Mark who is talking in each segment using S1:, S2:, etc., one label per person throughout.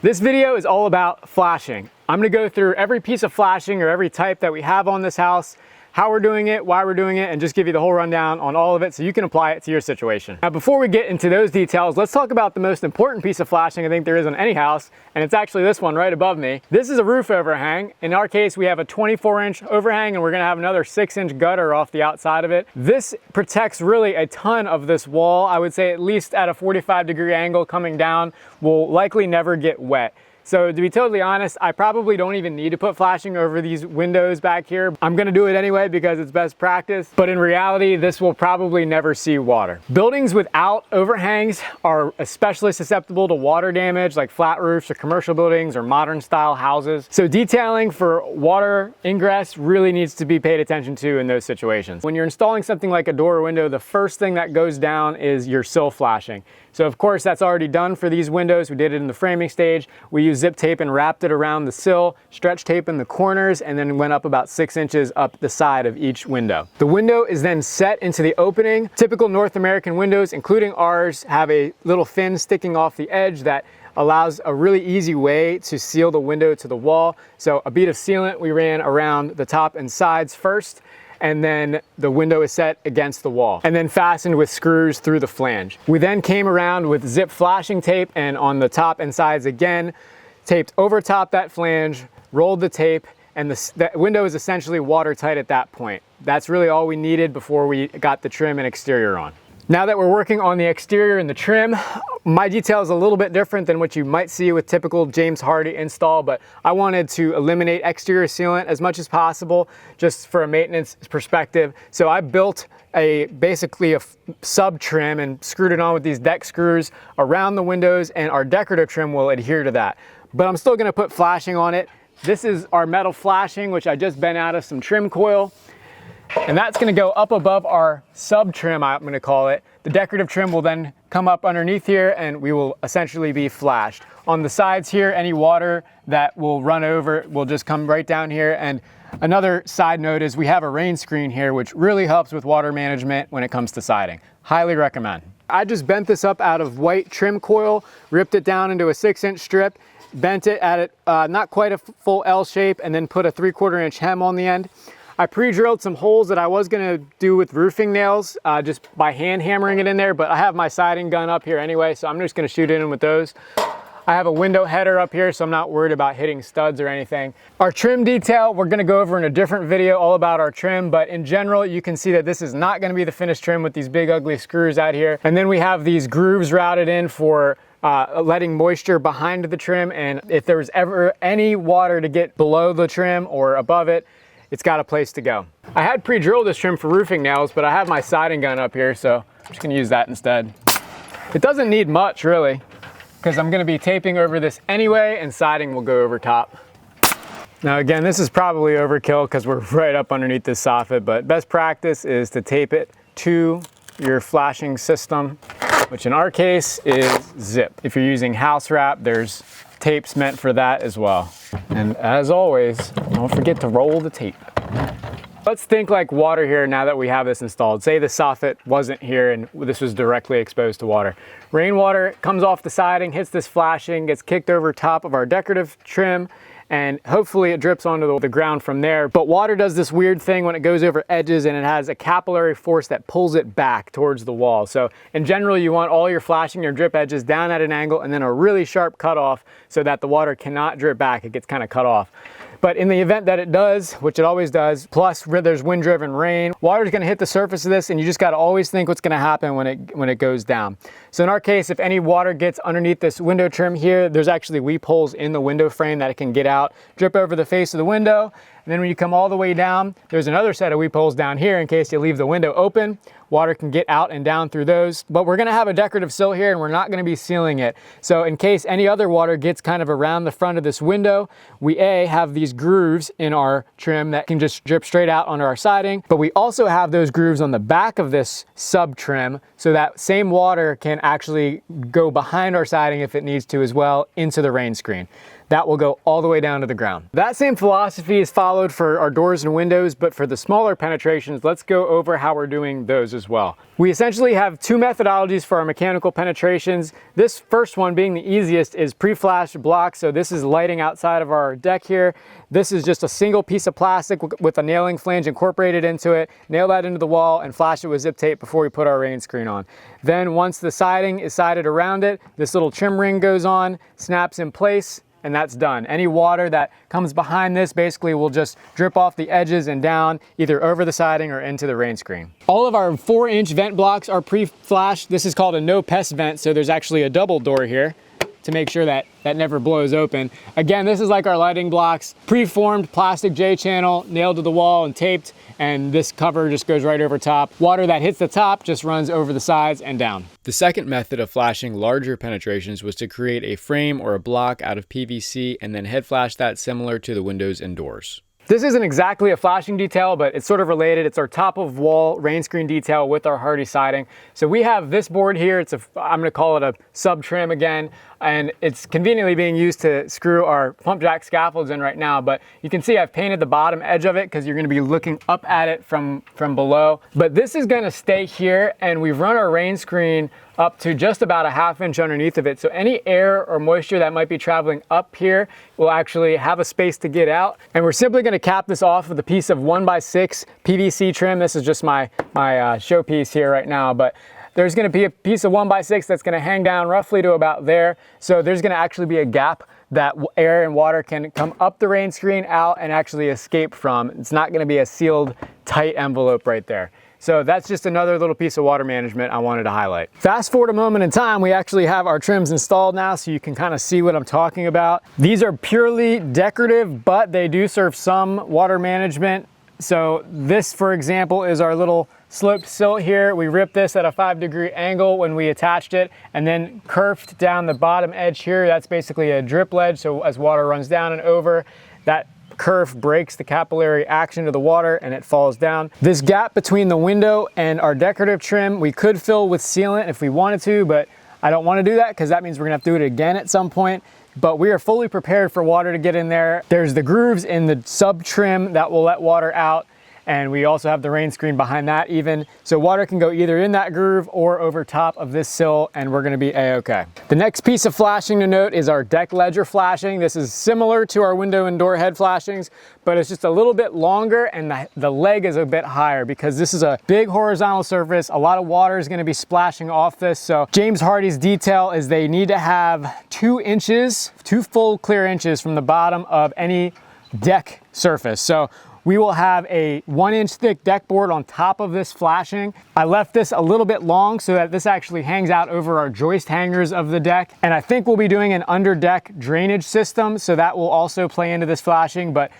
S1: This video is all about flashing. I'm gonna go through every piece of flashing or every type that we have on this house, how we're doing it, why we're doing it, and just give you the whole rundown on all of it so you can apply it to your situation. Now, before we get into those details, let's talk about the most important piece of flashing I think there is on any house, and it's actually this one right above me. This is a roof overhang. In our case, we have a 24-inch overhang, and we're gonna have another 6-inch gutter off the outside of it. This protects really a ton of this wall. I would say at least at a 45-degree angle coming down, will likely never get wet. So to be totally honest, I probably don't even need to put flashing over these windows back here. I'm gonna do it anyway because it's best practice, but in reality, this will probably never see water. Buildings without overhangs are especially susceptible to water damage, like flat roofs or commercial buildings or modern style houses. So detailing for water ingress really needs to be paid attention to in those situations. When you're installing something like a door or window, the first thing that goes down is your sill flashing. So of course that's already done for these windows. We did it in the framing stage. We used zip tape and wrapped it around the sill, stretch tape in the corners, and then went up about 6 inches up the side of each window. The window is then set into the opening. Typical North American windows, including ours, have a little fin sticking off the edge that allows a really easy way to seal the window to the wall. So a bead of sealant we ran around the top and sides first, and then the window is set against the wall and then fastened with screws through the flange. We then came around with zip flashing tape, and on the top and sides again, taped over top that flange, rolled the tape, and the window is essentially watertight at that point. That's really all we needed before we got the trim and exterior on. Now that we're working on the exterior and the trim, my detail is a little bit different than what you might see with typical James Hardie install, but I wanted to eliminate exterior sealant as much as possible just for a maintenance perspective. So I built basically a sub trim and screwed it on with these deck screws around the windows, and our decorative trim will adhere to that. But I'm still gonna put flashing on it. This is our metal flashing, which I just bent out of some trim coil. And that's gonna go up above our sub trim, I'm gonna call it. The decorative trim will then come up underneath here, and we will essentially be flashed. On the sides here, any water that will run over will just come right down here. And another side note is we have a rain screen here, which really helps with water management when it comes to siding. Highly recommend. I just bent this up out of white trim coil, ripped it down into a 6-inch strip, bent it at not quite a full L shape, and then put a 3/4 inch hem on the end. I pre-drilled some holes that I was gonna do with roofing nails, just by hand hammering it in there, but I have my siding gun up here anyway, so I'm just gonna shoot it in with those. I have a window header up here, so I'm not worried about hitting studs or anything. Our trim detail, we're gonna go over in a different video all about our trim, but in general, you can see that this is not gonna be the finished trim with these big ugly screws out here. And then we have these grooves routed in for letting moisture behind the trim, and if there was ever any water to get below the trim or above it, it's got a place to go. I had pre-drilled this trim for roofing nails, but I have my siding gun up here, so I'm just gonna use that instead. It doesn't need much really, because I'm gonna be taping over this anyway, and siding will go over top. Now again, this is probably overkill because we're right up underneath this soffit, but best practice is to tape it to your flashing system, which in our case is zip. If you're using house wrap, there's tapes meant for that as well. And as always, don't forget to roll the tape. Let's think like water here now that we have this installed. Say the soffit wasn't here and this was directly exposed to water. Rainwater comes off the siding, hits this flashing, gets kicked over top of our decorative trim, and hopefully it drips onto the ground from there. But water does this weird thing when it goes over edges, and it has a capillary force that pulls it back towards the wall. So in general, you want all your flashing, your drip edges down at an angle, and then a really sharp cutoff so that the water cannot drip back. It gets kind of cut off. But in the event that it does, which it always does, plus there's wind-driven rain, water is going to hit the surface of this, and you just got to always think what's going to happen when it goes down. So in our case, if any water gets underneath this window trim here, there's actually weep holes in the window frame that it can get out, drip over the face of the window, and then when you come all the way down, there's another set of weep holes down here in case you leave the window open. Water can get out and down through those, but we're gonna have a decorative sill here, and we're not gonna be sealing it. So in case any other water gets kind of around the front of this window, we have these grooves in our trim that can just drip straight out onto our siding, but we also have those grooves on the back of this sub trim so that same water can actually go behind our siding if it needs to as well into the rain screen. That will go all the way down to the ground. That same philosophy is followed for our doors and windows, but for the smaller penetrations, let's go over how we're doing those as as well. We essentially have two methodologies for our mechanical penetrations. This first one being the easiest is pre-flashed block. So this is lighting outside of our deck here. This is just a single piece of plastic with a nailing flange incorporated into it. Nail that into the wall and flash it with zip tape before we put our rain screen on. Then once the siding is sided around it, this little trim ring goes on, snaps in place, and that's done. Any water that comes behind this basically will just drip off the edges and down, either over the siding or into the rain screen. All of our 4-inch vent blocks are pre-flashed. This is called a no pest vent, so there's actually a double door here to make sure that that never blows open. Again, this is like our lighting blocks, pre-formed plastic J-channel, nailed to the wall and taped, and this cover just goes right over top. Water that hits the top just runs over the sides and down. The second method of flashing larger penetrations was to create a frame or a block out of PVC and then head flash that similar to the windows and doors. This isn't exactly a flashing detail, but it's sort of related. It's our top of wall rain screen detail with our hardy siding. So we have this board here. I'm gonna call it a sub trim again, and it's conveniently being used to screw our pump jack scaffolds in right now. But you can see I've painted the bottom edge of it because you're gonna be looking up at it from below. But this is gonna stay here, and we've run our rain screen up to just about a 1/2 inch underneath of it. So any air or moisture that might be traveling up here will actually have a space to get out. And we're simply gonna cap this off with a piece of 1x6 PVC trim. This is just my showpiece here right now, but there's gonna be a piece of 1x6 that's gonna hang down roughly to about there. So there's gonna actually be a gap that air and water can come up the rain screen out and actually escape from. It's not gonna be a sealed tight envelope right there. So that's just another little piece of water management I wanted to highlight. Fast forward a moment in time, we actually have our trims installed now, so you can kind of see what I'm talking about. These are purely decorative, but they do serve some water management. So this, for example, is our little sloped sill here. We ripped this at a 5-degree angle when we attached it, and then curved down the bottom edge here. That's basically a drip ledge, so as water runs down and over, that curve breaks the capillary action of the water and it falls down. This gap between the window and our decorative trim, we could fill with sealant if we wanted to, but I don't want to do that because that means we're gonna have to do it again at some point. But we are fully prepared for water to get in there. There's the grooves in the sub trim that will let water out, and we also have the rain screen behind that even. So water can go either in that groove or over top of this sill, and we're gonna be a-okay. The next piece of flashing to note is our deck ledger flashing. This is similar to our window and door head flashings, but it's just a little bit longer and the leg is a bit higher because this is a big horizontal surface. A lot of water is gonna be splashing off this. So James Hardie's detail is they need to have 2 inches, 2 full clear inches from the bottom of any deck surface. So we will have a 1-inch thick deck board on top of this flashing. I left this a little bit long so that this actually hangs out over our joist hangers of the deck. And I think we'll be doing an under deck drainage system, so that will also play into this flashing. But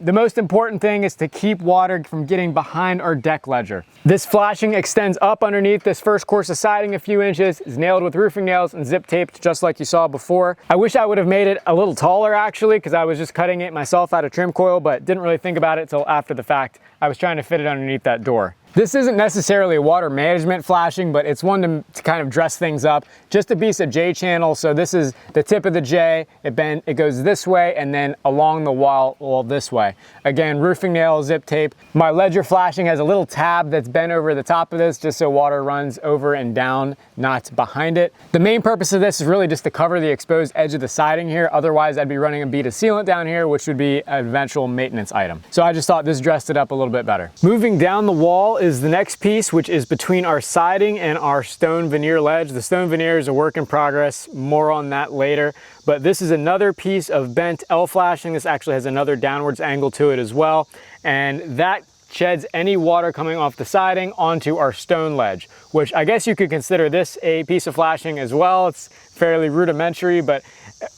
S1: the most important thing is to keep water from getting behind our deck ledger. This flashing extends up underneath this first course of siding a few inches, is nailed with roofing nails and zip taped just like you saw before. I wish I would have made it a little taller actually, because I was just cutting it myself out of trim coil, but didn't really think about it till after the fact. I was trying to fit it underneath that door. This isn't necessarily a water management flashing, but it's one to kind of dress things up. Just a piece of J-channel, so this is the tip of the J. It goes this way and then along the wall this way. Again, roofing nail, zip tape. My ledger flashing has a little tab that's bent over the top of this just so water runs over and down, not behind it. The main purpose of this is really just to cover the exposed edge of the siding here. Otherwise, I'd be running a bead of sealant down here, which would be an eventual maintenance item. So I just thought this dressed it up a little bit better. Moving down the wall is the next piece, which is between our siding and our stone veneer ledge. The stone veneer is a work in progress, more on that later, but this is another piece of bent L flashing. This actually has another downwards angle to it as well, and that sheds any water coming off the siding onto our stone ledge, which I guess you could consider this a piece of flashing as well. It's fairly rudimentary, but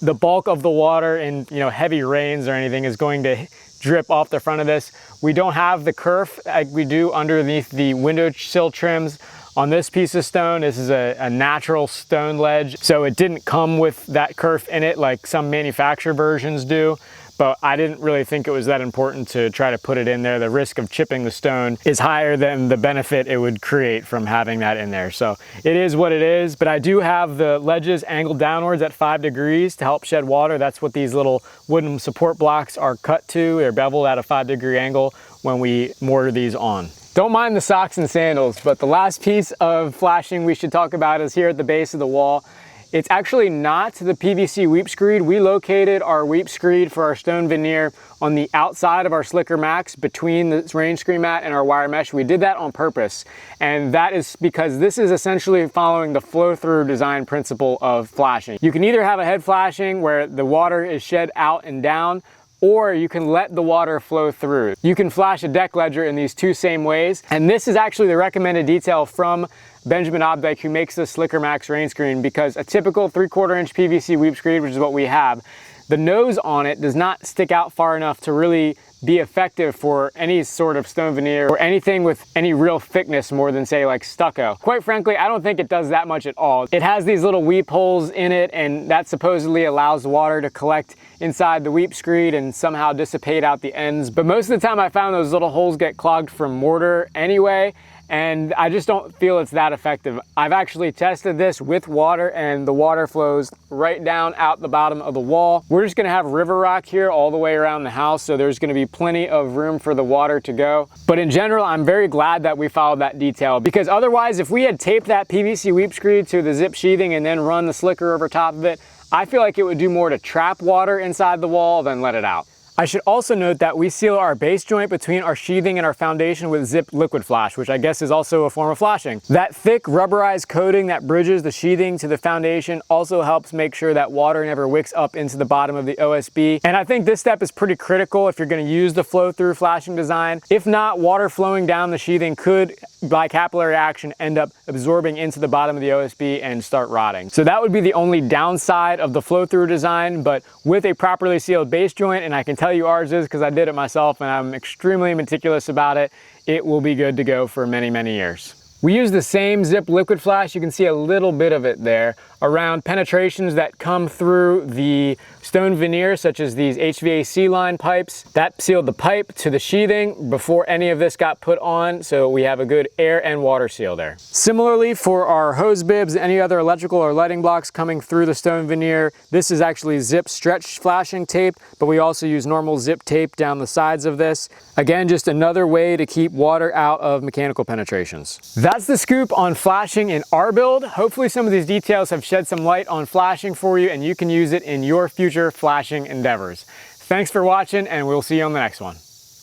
S1: the bulk of the water in heavy rains or anything is going to drip off the front of this. We don't have the kerf like we do underneath the window sill trims on this piece of stone. This is a natural stone ledge, so it didn't come with that kerf in it like some manufacturer versions do. But I didn't really think it was that important to try to put it in there. The risk of chipping the stone is higher than the benefit it would create from having that in there. So it is what it is, but I do have the ledges angled downwards at 5 degrees to help shed water. That's what these little wooden support blocks are cut to. They're beveled at a 5-degree angle when we mortar these on. Don't mind the socks and sandals, but the last piece of flashing we should talk about is here at the base of the wall. It's actually not the PVC weep screed. We located our weep screed for our stone veneer on the outside of our slicker max between the rain screen mat and our wire mesh. We did that on purpose. And that is because this is essentially following the flow through design principle of flashing. You can either have a head flashing where the water is shed out and down, or you can let the water flow through. You can flash a deck ledger in these two same ways. And this is actually the recommended detail from Benjamin Obdike, who makes the Slicker Max rain screen, because a typical 3/4 inch PVC weep screed, which is what we have, the nose on it does not stick out far enough to really be effective for any sort of stone veneer or anything with any real thickness more than, say, like stucco. Quite frankly, I don't think it does that much at all. It has these little weep holes in it, and that supposedly allows water to collect inside the weep screed and somehow dissipate out the ends. But most of the time I found those little holes get clogged from mortar anyway, and I just don't feel it's that effective. I've actually tested this with water, and the water flows right down out the bottom of the wall. We're just gonna have river rock here all the way around the house, so there's gonna be plenty of room for the water to go. But in general, I'm very glad that we followed that detail, because otherwise, if we had taped that PVC weep screed to the zip sheathing and then run the slicker over top of it, I feel like it would do more to trap water inside the wall than let it out. I should also note that we seal our base joint between our sheathing and our foundation with Zip Liquid Flash, which I guess is also a form of flashing. That thick rubberized coating that bridges the sheathing to the foundation also helps make sure that water never wicks up into the bottom of the OSB. And I think this step is pretty critical if you're going to use the flow through flashing design. If not, water flowing down the sheathing could, by capillary action, end up absorbing into the bottom of the OSB and start rotting. So that would be the only downside of the flow through design, but with a properly sealed base joint, and I can tell you ours is because I did it myself and I'm extremely meticulous about it, it will be good to go for many, many years. We use the same Zip Liquid Flash, you can see a little bit of it there, around penetrations that come through the stone veneer, such as these HVAC line pipes. That sealed the pipe to the sheathing before any of this got put on, so we have a good air and water seal there. Similarly, for our hose bibs, any other electrical or lighting blocks coming through the stone veneer, this is actually Zip stretch flashing tape, but we also use normal Zip tape down the sides of this. Again, just another way to keep water out of mechanical penetrations. That's the scoop on flashing in our build. Hopefully some of these details have shed some light on flashing for you and you can use it in your future flashing endeavors. Thanks for watching, and we'll see you on the next one.